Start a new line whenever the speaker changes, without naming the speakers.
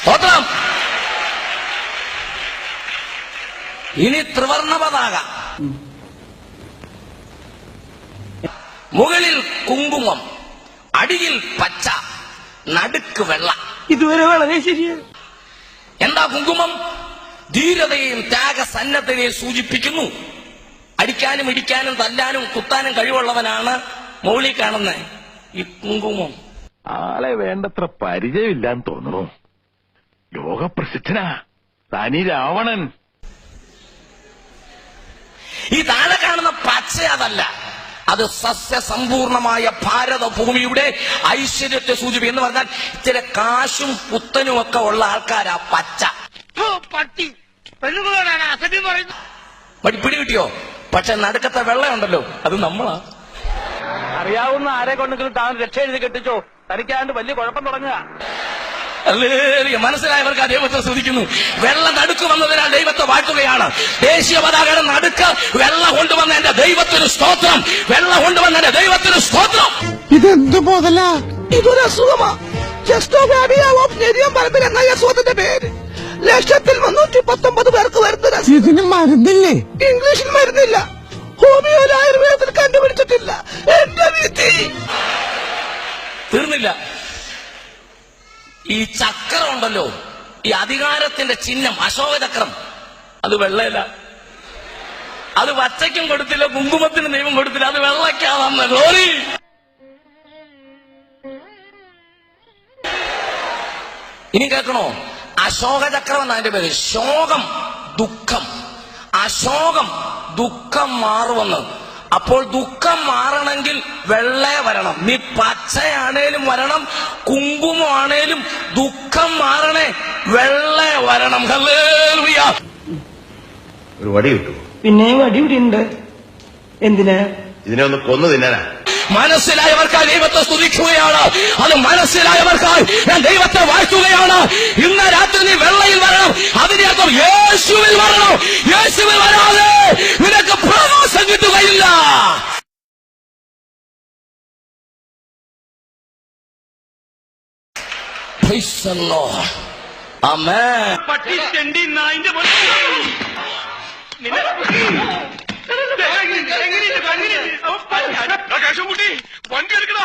സ്തോത്രം. ഇനി ത്രിവർണ്ണ പതാക, മുകളിൽ കുങ്കുമം, അടിയിൽ പച്ച, നടുക്ക് വെള്ള.
ഇതുവരെ വളരെ ശരിയാണ്.
എന്താ കുങ്കുമം? ധീരതയെയും ത്യാഗസന്നദ്ധതയെയും സൂചിപ്പിക്കുന്നു. അടിക്കാനും ഇടിക്കാനും തല്ലാനും കുത്താനും കഴിവുള്ളവനാണ് മുകളിൽ കാണുന്ന ഈ കുങ്കുമം.
ആളെ വേണ്ടത്ര പരിചയമില്ലാന്ന് തോന്നുന്നു. ലോകപ്രസിദ്ധനാ തനി രാവണൻ.
ഈ താഴെ കാണുന്ന പച്ച അതല്ല, അത് സസ്യസമ്പൂർണമായ ഭാരതഭൂമിയുടെ ഐശ്വര്യത്തെ സൂചിപ്പിക്കും. എന്ന് പറഞ്ഞാൽ ഇച്ചിരി കാശും പുത്തനും ഒക്കെ ഉള്ള ആൾക്കാരാ പച്ച.
പട്ടി
പിടി കിട്ടിയോ? പക്ഷെ നടുക്കത്തെ വെള്ളയുണ്ടല്ലോ, അത് നമ്മളാ.
അറിയാവുന്ന ആരെ കൊണ്ടെങ്കിലും താൻ രക്ഷ എഴുതി കെട്ടിച്ചോ, തനിക്കാണ്ട് വലിയ കുഴപ്പം തുടങ്ങുക.
മനസ്സിലായവർക്ക് ആ ദൈവത്തെ സ്തുതിക്കുന്നു. വെള്ള നടുക്ക് വന്നതിനാൽ ദൈവത്തെ വാഴ്ത്തുകയാണ്. ദേശീയ പതാകയുടെ നടുക്ക് വെള്ള കൊണ്ടുവന്ന എന്റെ ദൈവത്തിന് സ്തോത്രം, വെള്ള കൊണ്ടുവന്ന എന്റെ ദൈവത്തിന് സ്തോത്രം.
ഇതെന്ത് മുതല? ഇതൊരു അസുഖമാ. പറമ്പിൽ എന്ന അസുഖത്തിന്റെ പേര്. 1,319 പേർക്ക് വരുന്ന. ഇതിന് മരുന്നില്ലേ? ഇംഗ്ലീഷിൽ മരുന്നില്ല, ഹോമിയോയിൽ ആയുർവേദത്തിൽ കണ്ടുപിടിച്ചിട്ടില്ല. എന്റെ വിധി.
തീർന്നില്ല. ഈ ചക്രം ഉണ്ടല്ലോ, ഈ അധികാരത്തിന്റെ ചിഹ്നം അശോകചക്രം, അത് വെള്ളയല്ല. അത് പച്ചയ്ക്കും കൊടുത്തില്ല, കുങ്കുമത്തിന് ദൈവം കൊടുത്തില്ല, അത് വെള്ളയ്ക്കാ വന്ന ഗ്ലോറി. ഇനി കേൾക്കണോ? അശോകചക്രം എന്നാ അതിന്റെ പേര്. ശോകം ദുഃഖം, അശോകം ദുഃഖം മാറുമെന്ന്. അപ്പോൾ ദുഃഖം മാറണമെങ്കിൽ വെള്ള വരണം. നീ പച്ചയാണേലും വരണം, കുങ്കുമമാണേലും ദുഃഖം മാറണേ വെള്ള വരണം. ഹല്ലേലൂയ.
ഒരു വടി കിട്ടുമോ?
പിന്നെയും വടി ഇവിടെ ഉണ്ട്. എന്തിനാ?
ഇതിനെ ഒന്ന് കൊന്നു തിന്നാനാ.
മനസ്സിലായവർക്കായി ദൈവത്തെ സ്തുതിക്കുകയാണ്. അത് മനസ്സിലായവർക്കായി ഞാൻ ദൈവത്തെ വാഴ്ത്തുകയാണ്. ഇന്ന് രാത്രി നീ വെള്ളയിൽ വരണം. അതിന്റെ അർത്ഥം യേശുവിൽ വരണം. യേശുവിൽ വരാതെ നിനക്ക് പ്രവാസം കിട്ടുകയില്ല. Praise the Lord. Amen.
പട്ടി തെണ്ടി നായിന്റെ വണ്ടി എടുക്കണ